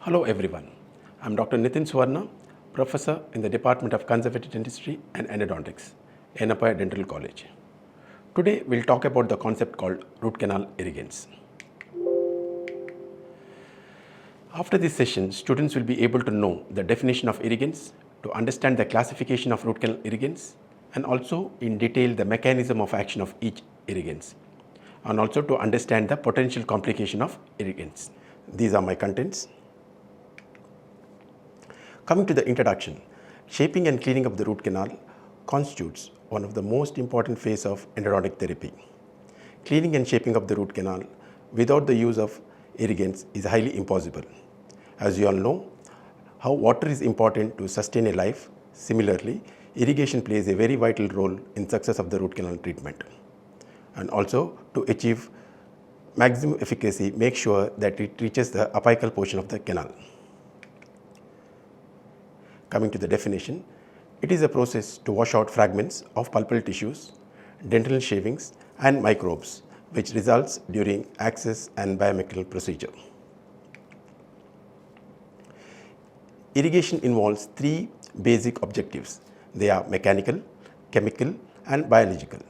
Hello everyone, I am Dr. Nithin Suvarna, Professor in the Department of Conservative Dentistry and Endodontics, Yenepoya Dental College. Today we will talk about the concept called root canal irrigants. After this session, students will be able to know the definition of irrigants, to understand the classification of root canal irrigants, and also in detail the mechanism of action of each irrigants, and also to understand the potential complication of irrigants. These are my contents. Coming to the introduction, shaping and cleaning of the root canal constitutes one of the most important phases of endodontic therapy. Cleaning and shaping of the root canal without the use of irrigants is highly impossible. As you all know, how water is important to sustain a life, similarly, irrigation plays a very vital role in success of the root canal treatment. And also to achieve maximum efficacy, make sure that it reaches the apical portion of the canal. Coming to the definition, it is a process to wash out fragments of pulpal tissues, dental shavings and microbes, which results during access and biomechanical procedure. Irrigation involves three basic objectives. They are mechanical, chemical and biological.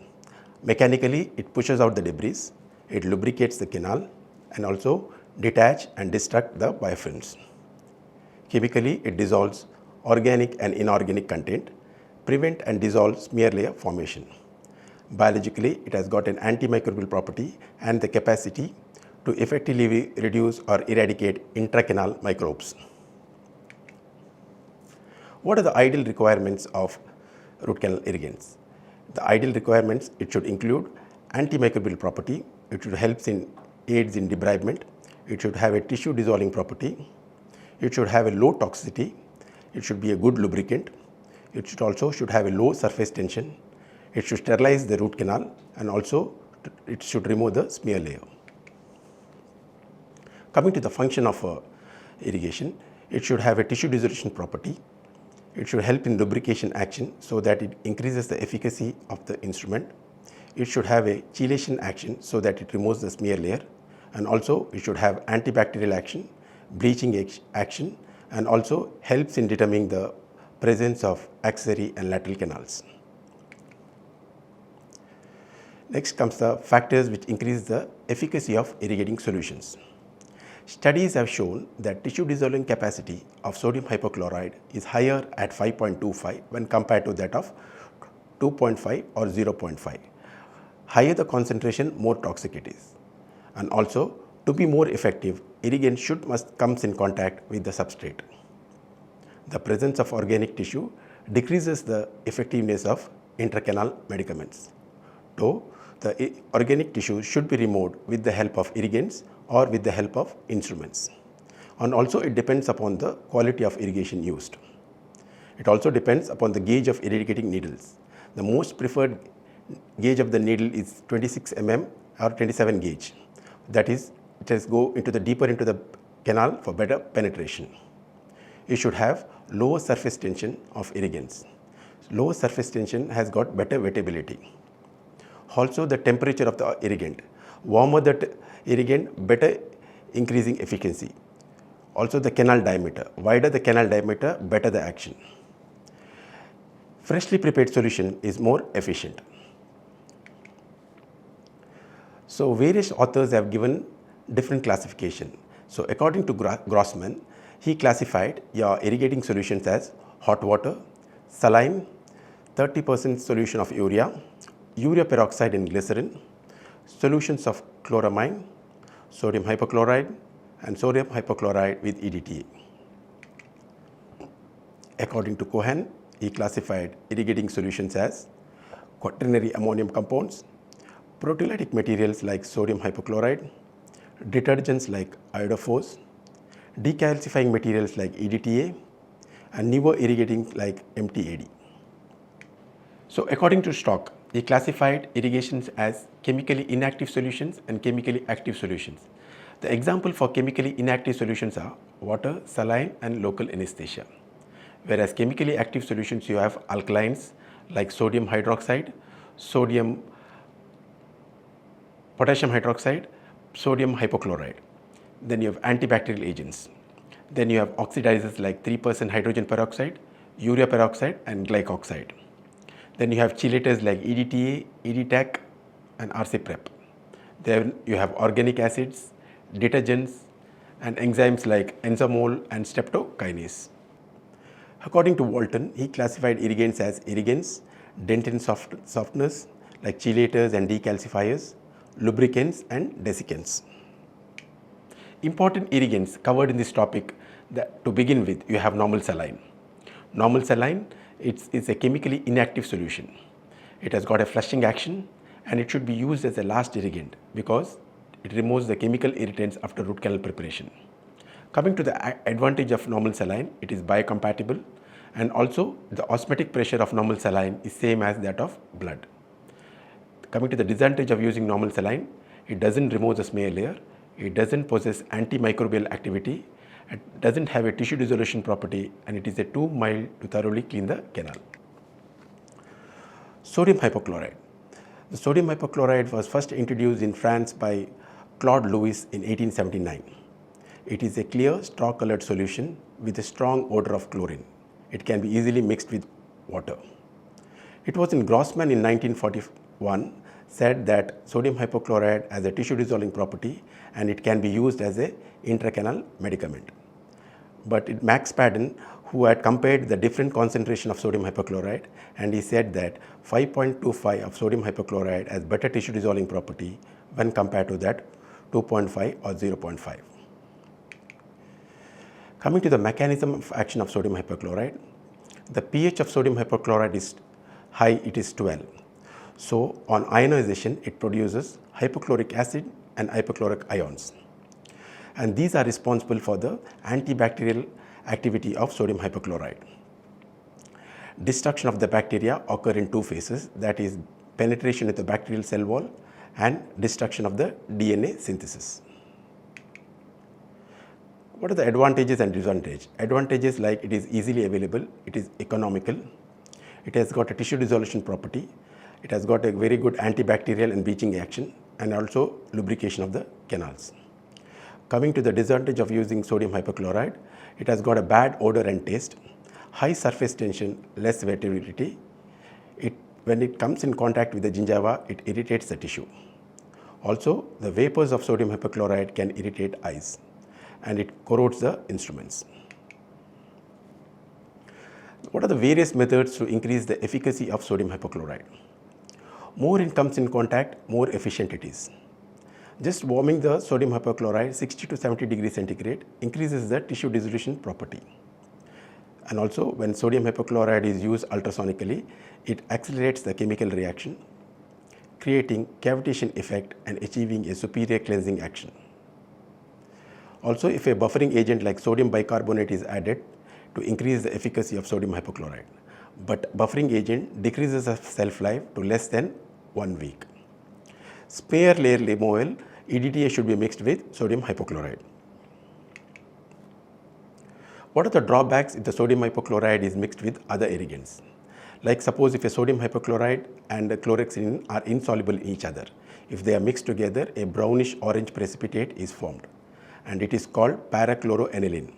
Mechanically, it pushes out the debris, it lubricates the canal and also detach and destruct the biofilms. Chemically, it dissolves organic and inorganic content, prevent and dissolve smear layer formation. Biologically, it has got an antimicrobial property and the capacity to effectively reduce or eradicate intracanal microbes. What are the ideal requirements of root canal irrigants? The ideal requirements, it should include antimicrobial property, it should help in aids in debridement, it should have a tissue dissolving property, it should have a low toxicity, it should be a good lubricant, it should also have a low surface tension, it should sterilize the root canal and also it should remove the smear layer. Coming to the function of irrigation, it should have a tissue dissolution property, it should help in lubrication action so that it increases the efficacy of the instrument, it should have a chelation action so that it removes the smear layer, and also it should have antibacterial action, bleaching action, and also helps in determining the presence of axillary and lateral canals. Next comes the factors which increase the efficacy of irrigating solutions. Studies have shown that tissue dissolving capacity of sodium hypochlorite is higher at 5.25 when compared to that of 2.5 or 0.5. Higher the concentration, more toxic it is. And also, to be more effective, irrigant must comes in contact with the substrate. The presence of organic tissue decreases the effectiveness of intracanal medicaments. So, the organic tissue should be removed with the help of irrigants or with the help of instruments. And also it depends upon the quality of irrigation used. It also depends upon the gauge of irrigating needles. The most preferred gauge of the needle is 26 mm or 27 gauge. That is, it has go into the deeper into the canal for better penetration. You should have lower surface tension of irrigants. Lower surface tension has got better wettability. Also the temperature of the irrigant. Warmer the irrigant, better increasing efficiency. Also the canal diameter. Wider the canal diameter, better the action. Freshly prepared solution is more efficient. So various authors have given different classification. So according to Grossman, he classified your irrigating solutions as hot water, saline, 30% solution of urea, urea peroxide and glycerin, solutions of chloramine, sodium hypochlorite and sodium hypochlorite with EDTA. According to Cohen, he classified irrigating solutions as quaternary ammonium compounds, proteolytic materials like sodium hypochlorite, detergents like iodophos, decalcifying materials like EDTA, and newer irrigating like MTAD. So according to Stock, he classified irrigations as chemically inactive solutions and chemically active solutions. The example for chemically inactive solutions are water, saline and local anesthesia. Whereas chemically active solutions, you have alkalines like sodium hydroxide, potassium hydroxide, sodium hypochlorite. Then you have antibacterial agents. Then you have oxidizers like 3% hydrogen peroxide, urea peroxide and glycoxide. Then you have chelators like EDTA, EDTAC and RC-PREP. Then you have organic acids, detergents and enzymes like enzymol and streptokinase. According to Walton, he classified irrigants as irrigants, dentin softeners like chelators and decalcifiers, lubricants and desiccants. Important irrigants covered in this topic, to begin with, you have normal saline. Normal saline is a chemically inactive solution. It has got a flushing action and it should be used as a last irrigant because it removes the chemical irritants after root canal preparation. Coming to the advantage of normal saline, it is biocompatible and also the osmotic pressure of normal saline is same as that of blood. Coming to the disadvantage of using normal saline, it doesn't remove the smear layer, it doesn't possess antimicrobial activity, it doesn't have a tissue dissolution property and it is too mild to thoroughly clean the canal. Sodium hypochlorite. The sodium hypochlorite was first introduced in France by Claude Lewis in 1879. It is a clear straw-colored solution with a strong odor of chlorine. It can be easily mixed with water. It was in Grossman in 1941 said that sodium hypochlorite has a tissue dissolving property and it can be used as a intracanal medicament. But Max Padden, who had compared the different concentration of sodium hypochlorite, and he said that 5.25 of sodium hypochlorite has better tissue dissolving property when compared to that 2.5 or 0.5. Coming to the mechanism of action of sodium hypochlorite, the pH of sodium hypochlorite is high, it is 12. So on ionization, it produces hypochloric acid and hypochloric ions. And these are responsible for the antibacterial activity of sodium hypochlorite. Destruction of the bacteria occur in two phases, that is penetration into the bacterial cell wall and destruction of the DNA synthesis. What are the advantages and disadvantages? Advantages like it is easily available, it is economical, it has got a tissue dissolution property, it has got a very good antibacterial and bleaching action and also lubrication of the canals. Coming to the disadvantage of using sodium hypochlorite, it has got a bad odor and taste, high surface tension, less wettability. When it comes in contact with the gingiva, it irritates the tissue. Also, the vapors of sodium hypochlorite can irritate eyes and it corrodes the instruments. What are the various methods to increase the efficacy of sodium hypochlorite? More it comes in contact, more efficient it is. Just warming the sodium hypochlorite 60 to 70 degrees centigrade increases the tissue dissolution property. And also when sodium hypochlorite is used ultrasonically, it accelerates the chemical reaction, creating cavitation effect and achieving a superior cleansing action. Also, if a buffering agent like sodium bicarbonate is added to increase the efficacy of sodium hypochlorite, but buffering agent decreases the shelf life to less than 1 week. Smear layer removal, EDTA should be mixed with sodium hypochlorite. What are the drawbacks if the sodium hypochlorite is mixed with other irrigants? Like suppose if a sodium hypochlorite and a chlorhexidine are insoluble in each other. If they are mixed together, a brownish orange precipitate is formed and it is called parachloroaniline.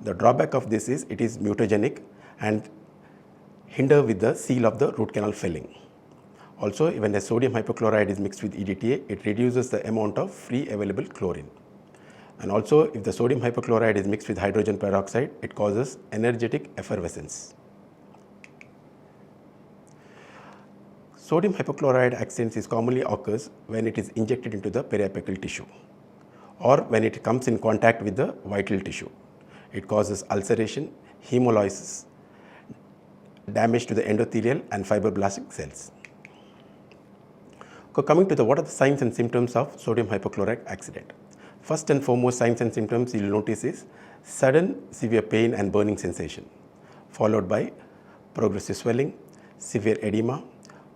The drawback of this is it is mutagenic and hinder with the seal of the root canal filling. Also, when the sodium hypochlorite is mixed with EDTA, it reduces the amount of free available chlorine. And also, if the sodium hypochlorite is mixed with hydrogen peroxide, it causes energetic effervescence. Sodium hypochlorite accidents is commonly occurs when it is injected into the periapical tissue or when it comes in contact with the vital tissue. It causes ulceration, hemolysis, damage to the endothelial and fibroblastic cells. So coming to what are the signs and symptoms of sodium hypochlorite accident? First and foremost signs and symptoms you will notice is sudden severe pain and burning sensation, followed by progressive swelling, severe edema,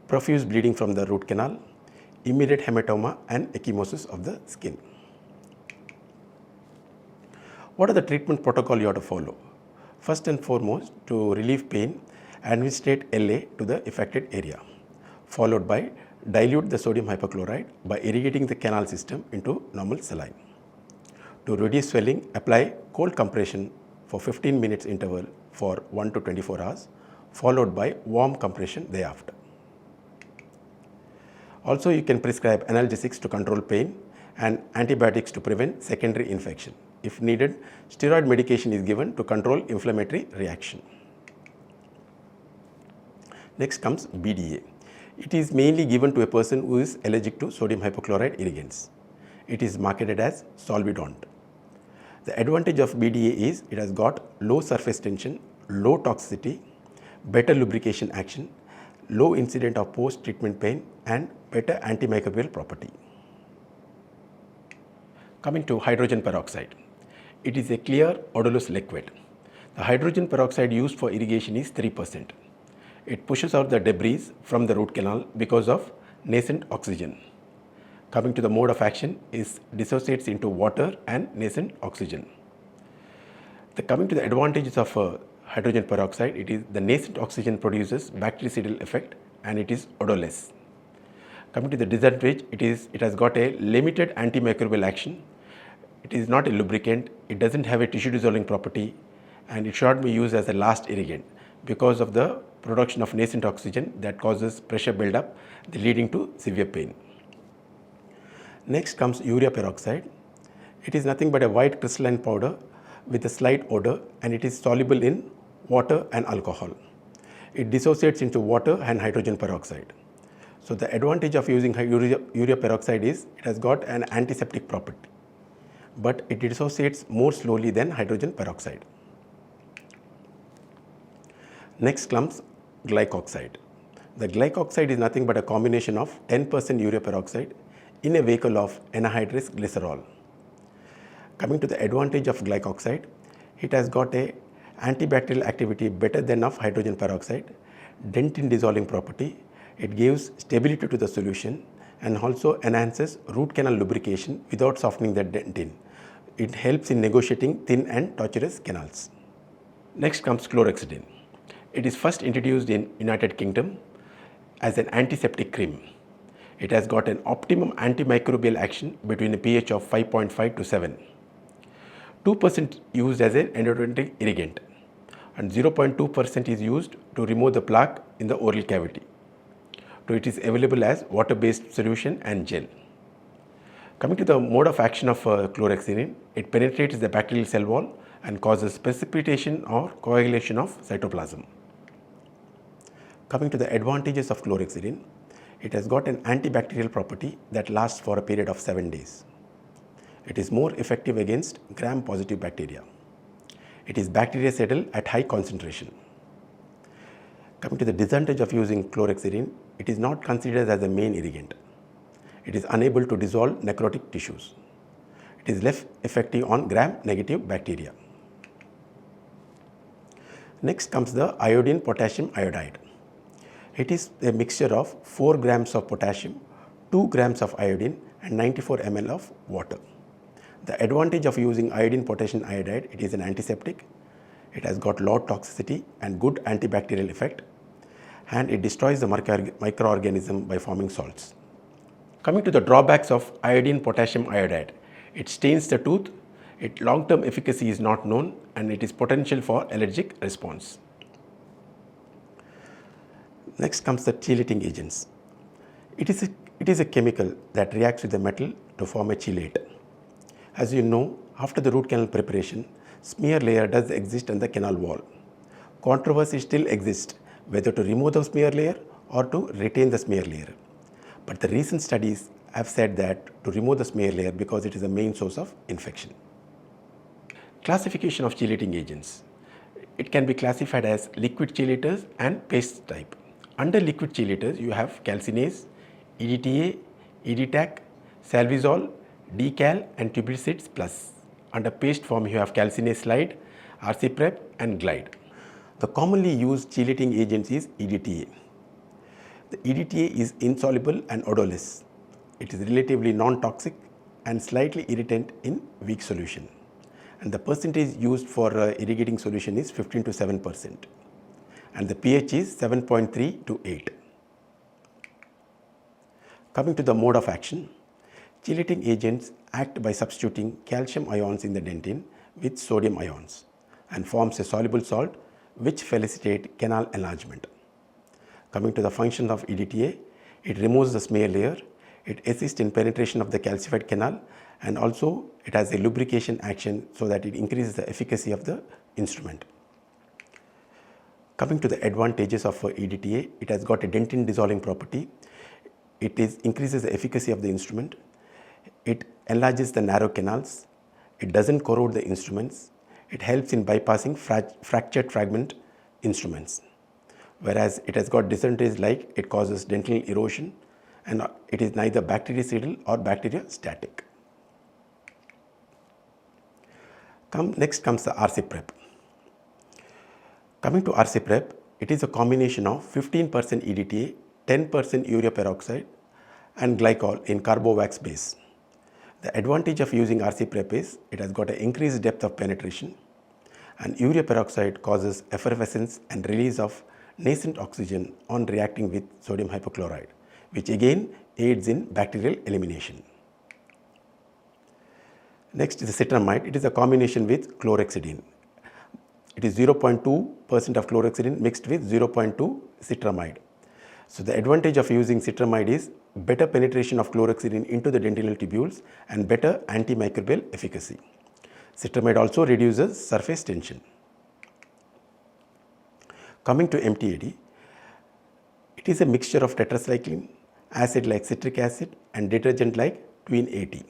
profuse bleeding from the root canal, immediate hematoma and ecchymosis of the skin. What are the treatment protocol you have to follow? First and foremost, to relieve pain, administrate LA to the affected area, followed by dilute the sodium hypochlorite by irrigating the canal system into normal saline. To reduce swelling, apply cold compression for 15 minutes interval for 1 to 24 hours, followed by warm compression thereafter. Also, you can prescribe analgesics to control pain and antibiotics to prevent secondary infection. If needed, steroid medication is given to control inflammatory reaction. Next comes BDA. It is mainly given to a person who is allergic to sodium hypochlorite irrigants. It is marketed as Solvidont. The advantage of BDA is it has got low surface tension, low toxicity, better lubrication action, low incident of post-treatment pain and better antimicrobial property. Coming to hydrogen peroxide. It is a clear odorless liquid. The hydrogen peroxide used for irrigation is 3%. It pushes out the debris from the root canal because of nascent oxygen. Coming to the mode of action is dissociates into water and nascent oxygen. Coming to the advantages of hydrogen peroxide, it is the nascent oxygen produces bactericidal effect and it is odorless. Coming to the disadvantage, it has got a limited antimicrobial action. It is not a lubricant, it doesn't have a tissue dissolving property and it should not be used as a last irrigant because of the production of nascent oxygen that causes pressure buildup leading to severe pain. Next comes urea peroxide. It is nothing but a white crystalline powder with a slight odor and it is soluble in water and alcohol. It dissociates into water and hydrogen peroxide. So the advantage of using urea peroxide is it has got an antiseptic property, but it dissociates more slowly than hydrogen peroxide. Next comes glycoxide. The glycoxide is nothing but a combination of 10% urea peroxide in a vehicle of anhydrous glycerol. Coming to the advantage of glycoxide, it has got a antibacterial activity better than of hydrogen peroxide, dentin dissolving property, it gives stability to the solution and also enhances root canal lubrication without softening the dentin. It helps in negotiating thin and tortuous canals. Next comes chlorhexidine. It is first introduced in United Kingdom as an antiseptic cream. It has got an optimum antimicrobial action between a pH of 5.5 to 7. 2% used as an endodontic irrigant and 0.2% is used to remove the plaque in the oral cavity. So it is available as water-based solution and gel. Coming to the mode of action of chlorhexidine, it penetrates the bacterial cell wall and causes precipitation or coagulation of cytoplasm. Coming to the advantages of chlorhexidine, it has got an antibacterial property that lasts for a period of 7 days. It is more effective against gram-positive bacteria. It is bactericidal at high concentration. Coming to the disadvantage of using chlorhexidine, it is not considered as a main irrigant. It is unable to dissolve necrotic tissues. It is less effective on gram-negative bacteria. Next comes the iodine potassium iodide. It is a mixture of 4 grams of potassium, 2 grams of iodine and 94 ml of water. The advantage of using iodine potassium iodide, it is an antiseptic, it has got low toxicity and good antibacterial effect and it destroys the microorganism by forming salts. Coming to the drawbacks of iodine potassium iodide, it stains the tooth, its long-term efficacy is not known and it is potential for allergic response. Next comes the chelating agents. It is a chemical that reacts with the metal to form a chelate. As you know, after the root canal preparation, smear layer does exist on the canal wall. Controversy still exists whether to remove the smear layer or to retain the smear layer. But the recent studies have said that to remove the smear layer because it is the main source of infection. Classification of chelating agents. It can be classified as liquid chelators and paste type. Under liquid chelators, you have calcinase, EDTA, EDTAC, salvizol, decal and tubicids plus. Under paste form, you have calcinase slide, RC-prep and glide. The commonly used chelating agents is EDTA. The EDTA is insoluble and odorless. It is relatively non-toxic and slightly irritant in weak solution. And the percentage used for irrigating solution is 15 to 7%. And the pH is 7.3 to 8. Coming to the mode of action, Chelating agents act by substituting calcium ions in the dentin with sodium ions and forms a soluble salt which facilitate canal enlargement. Coming to the functions of EDTA, it removes the smear layer, it assists in penetration of the calcified canal, and also it has a lubrication action so that it increases the efficacy of the instrument. Coming to the advantages of EDTA, it has got a dentin dissolving property. It increases the efficacy of the instrument. It enlarges the narrow canals. It doesn't corrode the instruments. It helps in bypassing fractured fragment instruments. Whereas it has got disadvantages like it causes dental erosion and it is neither bactericidal or bacteriostatic. Next comes the RC prep. Coming to RC prep, it is a combination of 15% EDTA, 10% urea peroxide and glycol in carbowax base. The advantage of using RC prep is it has got an increased depth of penetration, and urea peroxide causes effervescence and release of nascent oxygen on reacting with sodium hypochlorite, which again aids in bacterial elimination. Next is the citramide. It is a combination with chlorhexidine. It is 0.2% of chlorhexidine mixed with 0.2 citramide. So the advantage of using citramide is better penetration of chlorhexidine into the dentinal tubules and better antimicrobial efficacy. Citramide also reduces surface tension. Coming to MTAD, it is a mixture of tetracycline, acid like citric acid and detergent like tween 80.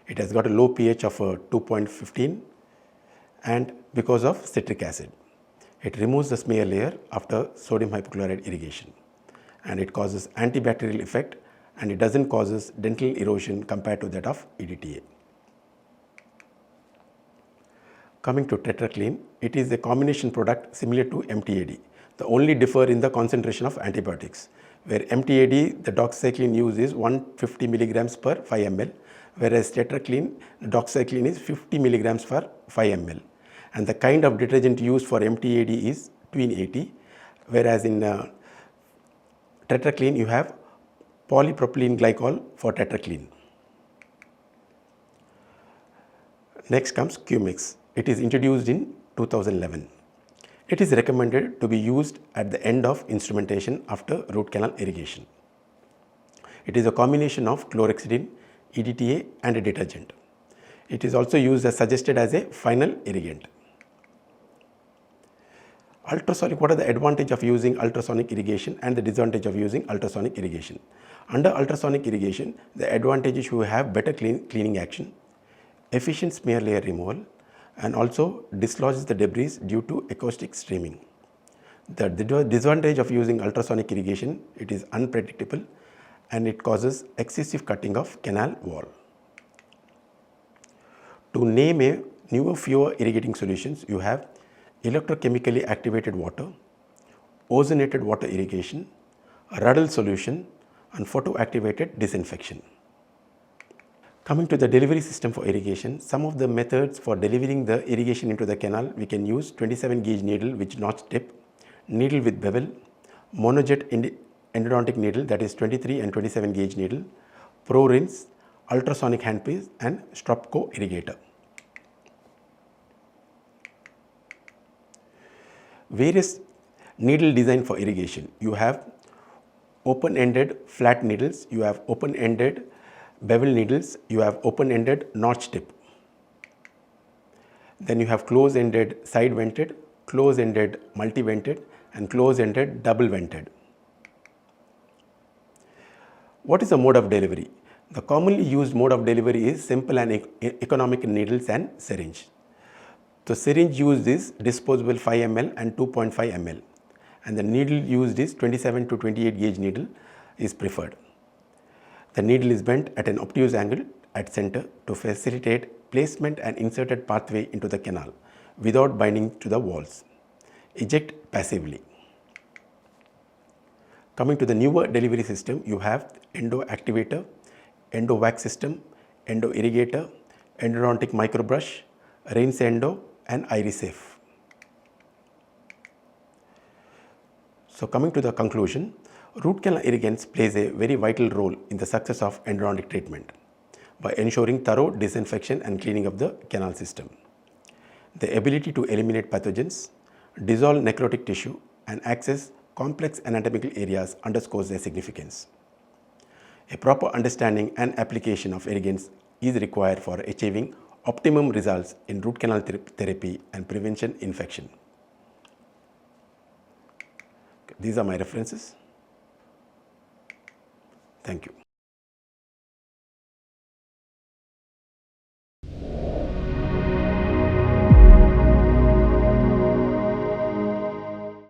It has got a low pH of 2.15 and because of citric acid. It removes the smear layer after sodium hypochlorite irrigation, and it causes antibacterial effect and it doesn't causes dental erosion compared to that of EDTA. Coming to tetracline, it is a combination product similar to MTAD. The only differ in the concentration of antibiotics, where MTAD, the doxycycline use is 150 milligrams per 5 ml, whereas tetracline, the doxycycline is 50 milligrams per 5 ml. And the kind of detergent used for MTAD is tween 80, whereas in tetracline you have polypropylene glycol for tetracline. Next comes Qmix. It is introduced in 2011. It is recommended to be used at the end of instrumentation after root canal irrigation. It is a combination of chlorhexidine, EDTA and a detergent. It is also used as suggested as a final irrigant. Ultrasonic, what are the advantage of using ultrasonic irrigation and the disadvantage of using ultrasonic irrigation? Under ultrasonic irrigation, the advantage is you have better cleaning action, efficient smear layer removal, and also dislodges the debris due to acoustic streaming. The disadvantage of using ultrasonic irrigation, it is unpredictable and it causes excessive cutting of canal wall. To name a newer fewer irrigating solutions, you have electrochemically activated water, ozonated water irrigation, Ruddle solution and photoactivated disinfection. Coming to the delivery system for irrigation, some of the methods for delivering the irrigation into the canal, we can use 27 gauge needle with notch tip, needle with bevel, monojet endodontic needle, that is 23 and 27 gauge needle, pro rinse, ultrasonic handpiece and Stropco irrigator. Various needle design for irrigation. You have open-ended flat needles, you have open-ended bevel needles, you have open-ended notch tip. Then you have close-ended side vented, close-ended multi-vented and close-ended double vented. What is the mode of delivery? The commonly used mode of delivery is simple and economic needles and syringe. The syringe used is disposable 5 ml and 2.5 ml and the needle used is 27 to 28 gauge needle is preferred. The needle is bent at an obtuse angle at center to facilitate placement and inserted pathway into the canal without binding to the walls. Eject passively. Coming to the newer delivery system, you have endo activator, endo wax system, endo irrigator, endodontic microbrush, rinse endo and Irisafe. So coming to the conclusion, root canal irrigants plays a very vital role in the success of endodontic treatment. by ensuring thorough disinfection and cleaning of the canal system. The ability to eliminate pathogens, dissolve necrotic tissue, and access complex anatomical areas underscores their significance. A proper understanding and application of irrigants is required for achieving optimum results in root canal therapy and prevention infection. These are my references. Thank you.